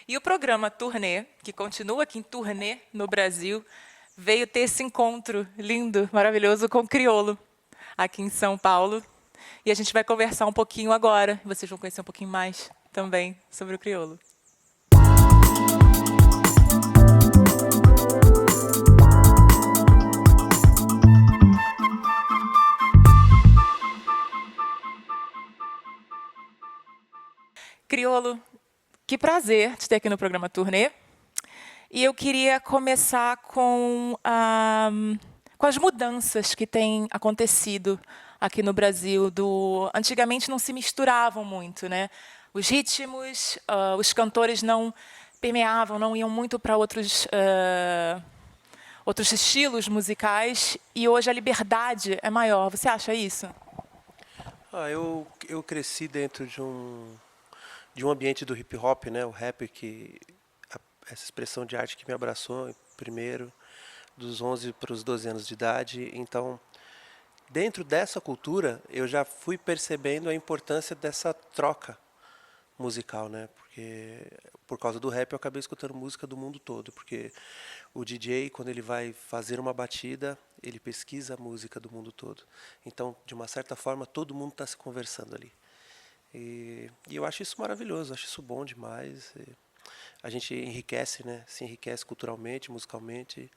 E o programa Turnê, que continua aqui em turnê no Brasil, veio ter esse encontro lindo, maravilhoso com o Criolo, aqui em São Paulo. E a gente vai conversar um pouquinho agora. Vocês vão conhecer um pouquinho mais também sobre o Criolo. Criolo, que prazer te ter aqui no programa Turnê. E eu queria começar com as mudanças que têm acontecido aqui no Brasil. Antigamente não se misturavam muito, né? Os ritmos, os cantores não permeavam, não iam muito para outros estilos musicais. E hoje a liberdade é maior. Você acha isso? Eu cresci dentro de um ambiente do hip hop, né? O rap essa expressão de arte que me abraçou primeiro, dos 11 para os 12 anos de idade. Então, dentro dessa cultura, eu já fui percebendo a importância dessa troca musical, né? Porque por causa do rap eu acabei escutando música do mundo todo, porque o DJ, quando ele vai fazer uma batida, ele pesquisa a música do mundo todo. Então, de uma certa forma, todo mundo está se conversando ali. E eu acho isso maravilhoso, acho isso bom demais. A gente enriquece, né? Se enriquece culturalmente, musicalmente.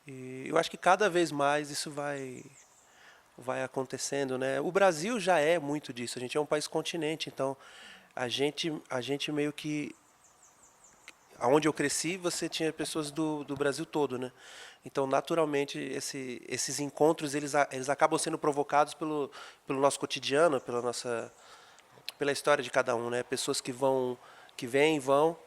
E eu acho que cada vez mais isso vai acontecendo, né? O Brasil já é muito disso. A gente é um país continente, então a gente meio que aonde eu cresci, você tinha pessoas do Brasil todo, né? Então, naturalmente, esses encontros eles acabam sendo provocados pelo nosso cotidiano, pela história de cada um, né? Pessoas que vêm e vão,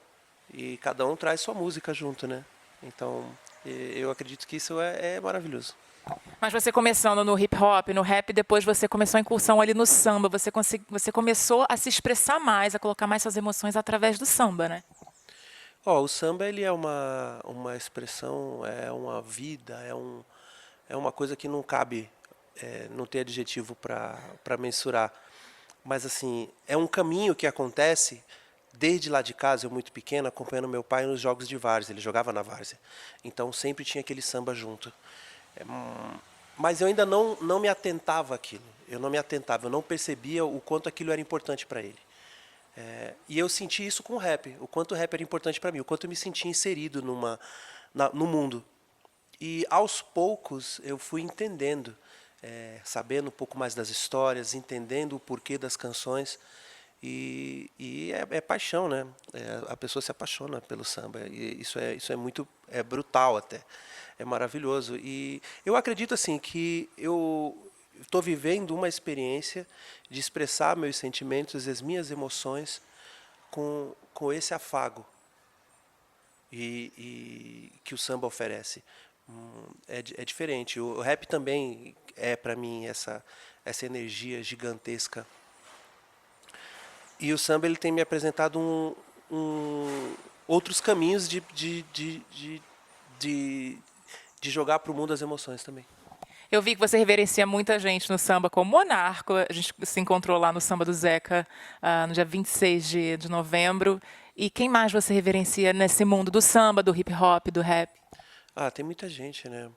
e cada um traz sua música junto, né? Então, eu acredito que isso é maravilhoso. Mas você começando no hip hop, no rap, depois você começou a incursão ali no samba. Você começou a se expressar mais, a colocar mais suas emoções através do samba, né? O samba ele é uma expressão, é uma vida, é uma coisa que não cabe, não tem adjetivo para mensurar. Mas assim, é um caminho que acontece desde lá de casa, eu muito pequeno, acompanhando meu pai nos jogos de várzea. Ele jogava na várzea. Então sempre tinha aquele samba junto. Mas eu ainda não me atentava àquilo. Eu não me atentava, eu não percebia o quanto aquilo era importante para ele. E eu senti isso com o rap, o quanto o rap era importante para mim, o quanto eu me sentia inserido no mundo. E aos poucos eu fui entendendo, sabendo um pouco mais das histórias, entendendo o porquê das canções. E é paixão, né? A pessoa se apaixona pelo samba. E isso é muito brutal até. É maravilhoso. E eu acredito assim que eu estou vivendo uma experiência de expressar meus sentimentos e as minhas emoções com esse afago e que o samba oferece. É diferente. O rap também é para mim essa energia gigantesca. E o samba ele tem me apresentado outros caminhos de, de jogar para o mundo as emoções também. Eu vi que você reverencia muita gente no samba como Monarco. A gente se encontrou lá no Samba do Zeca, no dia 26 de novembro. E quem mais você reverencia nesse mundo do samba, do hip hop, do rap? Tem muita gente, né?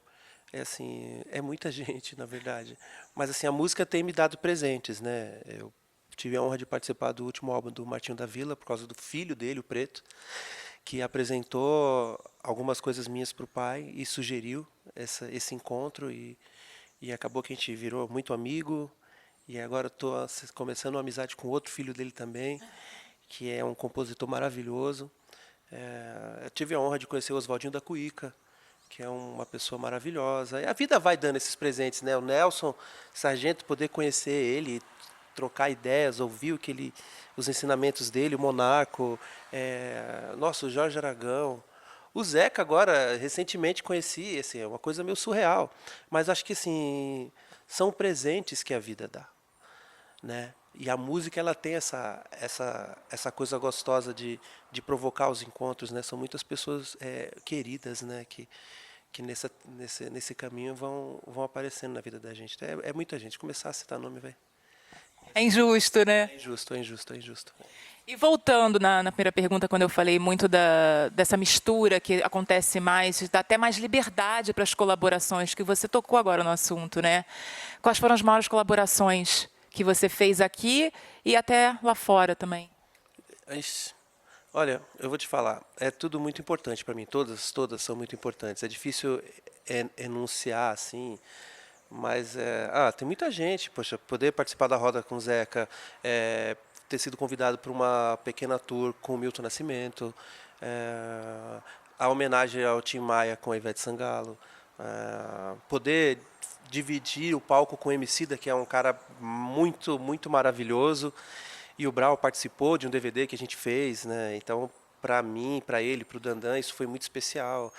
É assim, é muita gente, na verdade. Mas assim, a música tem me dado presentes, né? Eu tive a honra de participar do último álbum do Martinho da Vila por causa do filho dele, o Preto, que apresentou algumas coisas minhas para o pai e sugeriu esse encontro e acabou que a gente virou muito amigo e agora estou começando uma amizade com outro filho dele também, que é um compositor maravilhoso. Eu tive a honra de conhecer o Oswaldinho da Cuíca, que é uma pessoa maravilhosa. E a vida vai dando esses presentes, né? O Nelson Sargento, poder conhecer ele, trocar ideias, ouvir os ensinamentos dele, o Monarco, nossa, o Jorge Aragão. O Zeca agora, recentemente conheci, assim, é uma coisa meio surreal. Mas acho que assim, são presentes que a vida dá, né? E a música ela tem essa coisa gostosa de provocar os encontros, né? São muitas pessoas queridas, né? Que nesse caminho vão aparecendo na vida da gente. É muita gente. Começar a citar nome, vai. É injusto, né? É injusto, é injusto, é injusto. E voltando na primeira pergunta, quando eu falei muito dessa mistura que acontece mais, dá até mais liberdade para as colaborações, que você tocou agora no assunto, né? Quais foram as maiores colaborações que você fez aqui e até lá fora também? Ixi, olha, eu vou te falar, é tudo muito importante para mim, todas são muito importantes. É difícil enunciar assim, mas tem muita gente, poxa, poder participar da roda com o Zeca, ter sido convidado para uma pequena tour com o Milton Nascimento, a homenagem ao Tim Maia com a Ivete Sangalo, poder dividir o palco com o Emicida, que é um cara muito, muito maravilhoso, e o Brau participou de um DVD que a gente fez, né? Então, para mim, para ele, para o Dandan, isso foi muito especial.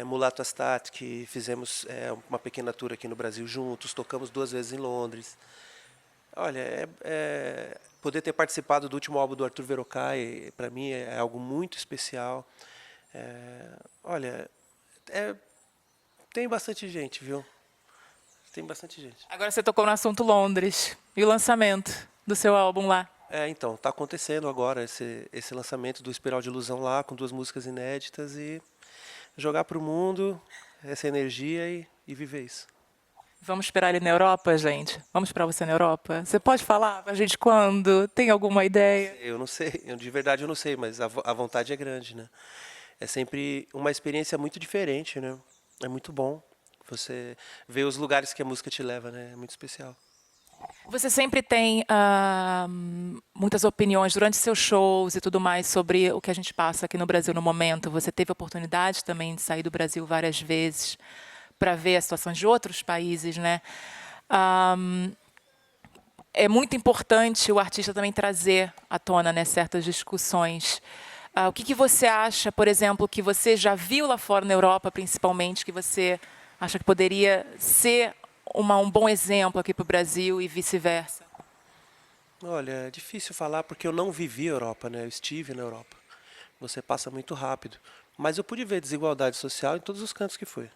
Mulato Astat, que fizemos uma pequena tour aqui no Brasil juntos, tocamos 2 vezes em Londres. Olha, poder ter participado do último álbum do Arthur Verocai, para mim, é algo muito especial. Olha, tem bastante gente, viu? Tem bastante gente. Agora você tocou no assunto Londres e o lançamento do seu álbum lá. Então, está acontecendo agora esse lançamento do Espiral de Ilusão lá, com 2 músicas inéditas, e jogar para o mundo essa energia e viver isso. Vamos esperar ele na Europa, gente? Vamos para você na Europa? Você pode falar para a gente quando? Tem alguma ideia? Eu não sei, de verdade eu não sei, mas a vontade é grande, né? É sempre uma experiência muito diferente, né? É muito bom você ver os lugares que a música te leva, né? É muito especial. Você sempre tem muitas opiniões durante seus shows e tudo mais sobre o que a gente passa aqui no Brasil no momento. Você teve a oportunidade também de sair do Brasil várias vezes para ver as situações de outros países, né? É muito importante o artista também trazer à tona, né, certas discussões. O que você acha, por exemplo, que você já viu lá fora na Europa, principalmente, que você acha que poderia ser um bom exemplo aqui para o Brasil e vice-versa? Olha, é difícil falar porque eu não vivi a Europa, né? Eu estive na Europa. Você passa muito rápido. Mas eu pude ver desigualdade social em todos os cantos que fui.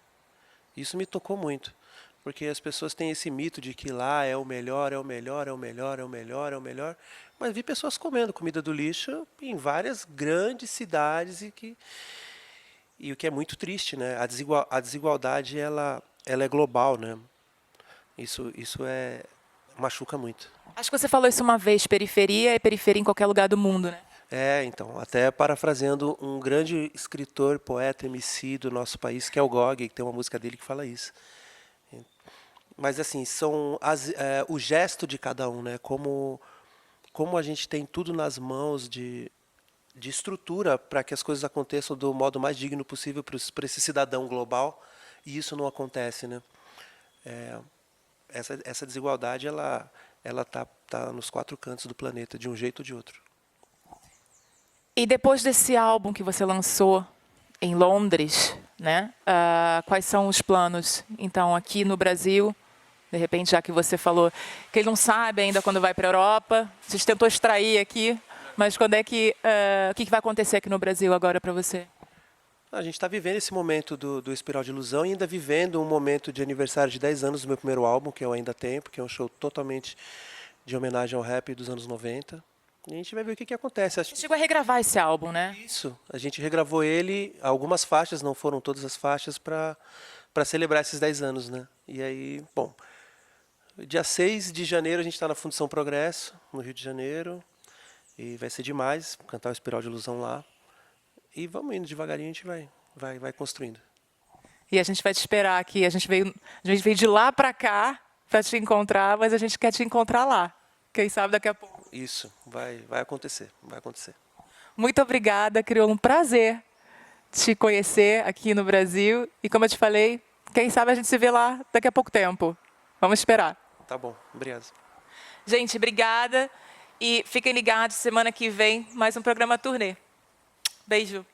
Isso me tocou muito. Porque as pessoas têm esse mito de que lá é o melhor, é o melhor, é o melhor, é o melhor, é o melhor. Mas vi pessoas comendo comida do lixo em várias grandes cidades e o que é muito triste, né? A desigualdade ela é global, né? Isso machuca muito. Acho que você falou isso uma vez, periferia é periferia em qualquer lugar do mundo, né? Então, até parafraseando um grande escritor, poeta, MC do nosso país, que é o Gog, que tem uma música dele que fala isso. Mas, assim, são o gesto de cada um, né? Como a gente tem tudo nas mãos de estrutura para que as coisas aconteçam do modo mais digno possível para esse cidadão global, e isso não acontece, né? Essa desigualdade, ela tá nos 4 cantos do planeta, de um jeito ou de outro. E depois desse álbum que você lançou em Londres, né? Quais são os planos, então, aqui no Brasil? De repente, já que você falou que ele não sabe ainda quando vai para a Europa, a gente tentou extrair aqui, mas quando é que o que vai acontecer aqui no Brasil agora para você? A gente está vivendo esse momento do Espiral de Ilusão e ainda vivendo um momento de aniversário de 10 anos do meu primeiro álbum, que eu ainda tenho, porque é um show totalmente de homenagem ao rap dos anos 90. E a gente vai ver o que acontece. Você chegou a regravar esse álbum, né? Isso, a gente regravou ele, algumas faixas, não foram todas as faixas, para celebrar esses 10 anos, né? E aí, bom, dia 6 de janeiro a gente está na Fundição Progresso, no Rio de Janeiro, e vai ser demais cantar o Espiral de Ilusão lá. E vamos indo devagarinho, a gente vai construindo. E a gente vai te esperar aqui. A gente veio de lá para cá para te encontrar, mas a gente quer te encontrar lá. Quem sabe daqui a pouco. Isso, vai acontecer, vai acontecer. Muito obrigada, Criolo. Um prazer te conhecer aqui no Brasil. E como eu te falei, quem sabe a gente se vê lá daqui a pouco tempo. Vamos esperar. Tá bom, obrigado. Gente, obrigada. E fiquem ligados, semana que vem, mais um programa turnê. Beijo.